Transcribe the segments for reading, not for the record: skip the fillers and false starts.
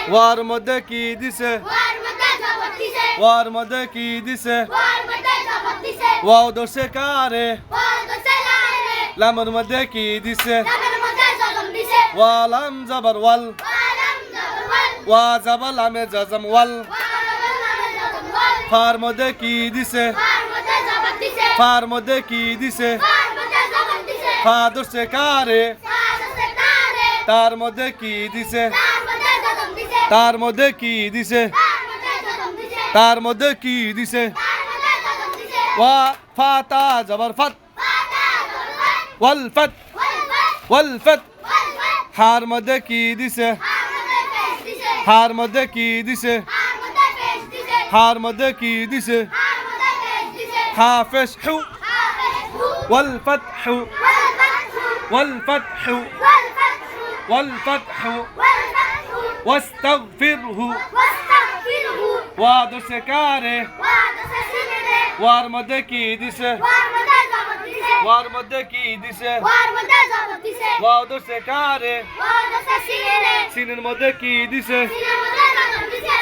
War মধ্যে কি দিছে ওয়ার মধ্যে কি দিছে ওয়াও দর্শে কারে লামের মধ্যে কি দিছে ওয়ালাম জাবার ওয়াল ওয়া জাবার লামে জাজম ওয়াল ফার মধ্যে কি দিছে ফার মধ্যে কি দিছে ফা দর্শে কারে তার মধ্যে কি দিছে তার মধ্যে কি দিছে তার মধ্যে কি দিছে ওয়া ফাতা জবর ফত ওয়াল ফত ওয়াল ফত হার মধ্যে কি দিছে হার মধ্যে কি দিছে হার মধ্যে কি দিছে হাফেশ হু ওয়াল ফতহু ওয়াল ফতহু ওয়াল ফতহু ওয়াস্তাগফিরহু ওয়া দর্শে কারে ওয়ার মধ্যে কি দিছে ওয়ার মধ্যে কি দিছে ওয়া দর্শে কারে সিনের মধ্যে কি দিছে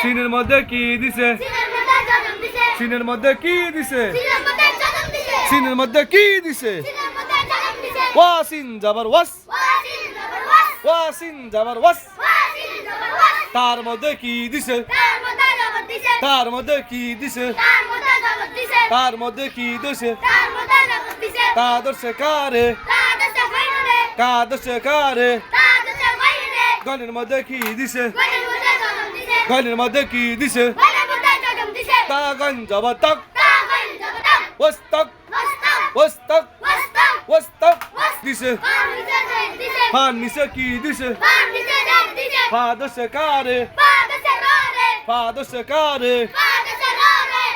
সিনের মধ্যে কি দিছে সিনের মধ্যে কি দিছে সিনের মধ্যে কি দিছে ওয়াসিন জাবার ওয়াস ওয়াসিন জাবার ওয়াস তার মধ্যে কি দিছে তার মধ্যে কি দিছে তার মধ্যে কি দিছে তা দর্শে কারে কা দর্শে কারে গনের মধ্যে কি দিছে গনের মধ্যে কি দিছে তা গন জাবার তাক ওয়াস্তাক ওয়াস্তাক ওয়াস্তাক দিছে ফা নিচে কি দিছে ফা দর্শে কারে ফা দর্শে কারে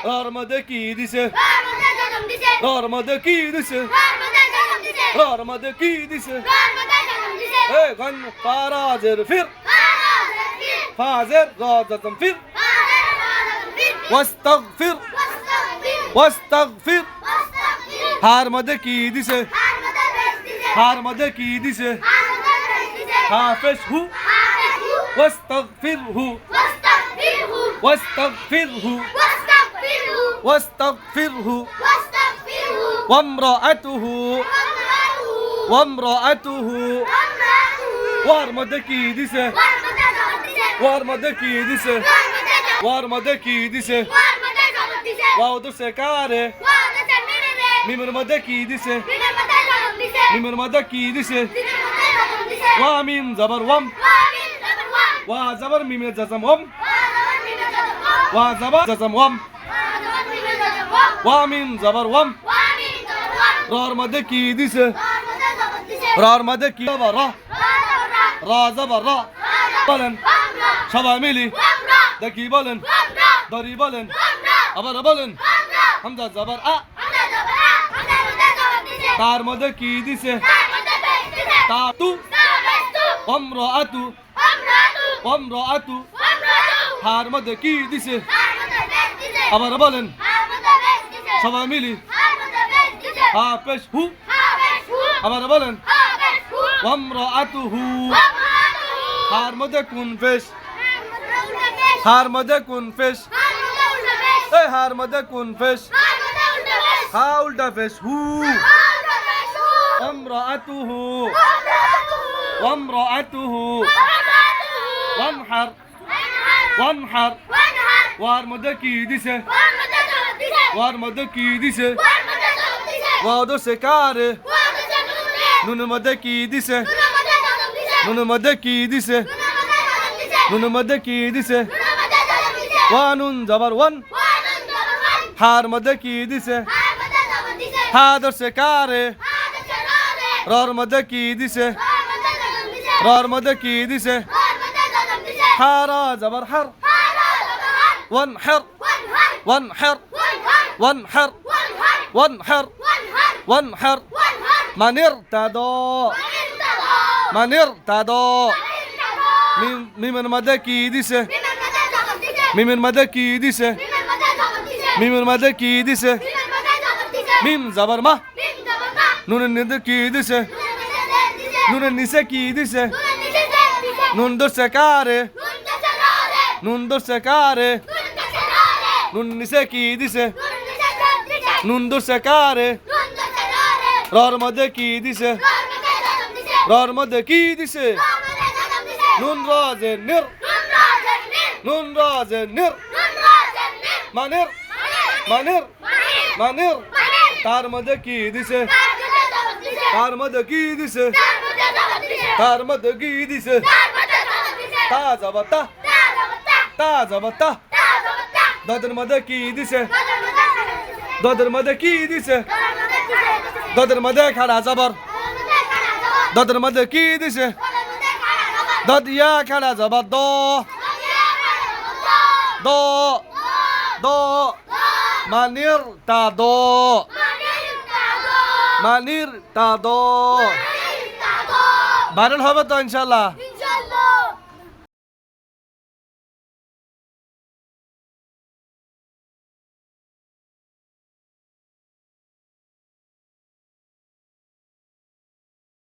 রর মধ্যে কি দিছে রর মধ্যে কি দিছে রর মধ্যে কি দিছে এ গন ফারাজের ফির ফাজের রাজাতম ফির ওয়াস্তাগফির ওয়াস্তাগফির হার মধ্যে কি দিছে হার মধ্যে কি দিছে হাফেশ হু ওয়াস্তাগফিরহু ওয়াস্তাগফিরহু ওয়াস্তাগফিরহু ওয়ামরাআতুহু ওয়ামরাআতুহু ওয়ার মধ্যে কি দিছে ওয়ার মধ্যে কি দিছে ওয়ার মধ্যে কি দিছে ওয়াও দর্শে কারে মিমের মধ্যে কি দিছে মিমের মধ্যে কি দিছে ওয়া মিম জাবার ওয়াম ওয়া জাবার মিমে জাজম ওয়াম ওয়া জাবার জাজম ওয়াম ওয়া মিম জাবার ওয়াম রর মধ্যে কি দিছে রর মধ্যে কি জাবার রা রা জাবার রা বলেন সবাই মিলি দেখি বলেন দরি বলেন আবার বলেন হামজা জাবার আ তার মধ্যে কি দিছে তা তু ওমরাআতু ওমরাআতু হার মধ্যে কি দিছে আবার বলেন সবাই মিলি হাফেশ হু আবার বলেন ওমরাআতুহু হার মধ্যে কোন ফেশ হার মধ্যে কোন ফেশ এই হার মধ্যে কোন ফেশ হা উল্টা ফেশ হু ওমরাআতুহু ওমরাআতুহু ওয়ানহার ওয়ানহার ওয়ার মধ্যে কি দিছে ওয়ার মধ্যে কি দিছে ওয়া দর্শে কারে নুনের মধ্যে কি দিছে নুনের মধ্যে কি দিছে নুনের মধ্যে কি দিছে ওয়া নুন জাবার ওয়ান হার মধ্যে কি দিছে হা দর্শে কারে রর মধ্যে কি দিছে রর মধ্যে কি দিছে হারা জাবার হার ওয়ানহার ওয়ানহার ওয়ানহার ওয়ানহার ওয়ানহার মানির তাদো মানির তাদো মিমের মধ্যে কি দিছে মিমের মধ্যে কি দিছে মিমের মধ্যে কি দিছে মিম জাবার মা নুনের নিচে কি দিছে নুনের নিচে কি দিছে নুন দর্শে কারে নুন ধরছে কারে নুন নিচে কি দিছে নুন ধরছে কারে রর মধ্যে কি দিছে রর মধ্যে কি দিছে নুন রাজে নির নুন রাজে নির মানির মানির মানির তার মধ্যে কি দিছে তার মধ্যে কি দিছে তার মধ্যে কি দিছে তাজা বাতা তাজা বাতা দাদের মধ্যে কি দিছে দাদের মধ্যে কি দিছে দাদের মধ্যে খাড়া জবর দাদের মধ্যে কি দিছে দাদিয়া খাড়া জবর দো দো দো মানির তা দো মানির তা দো ভাইরাল হবে তো ইনশাল্লাহ।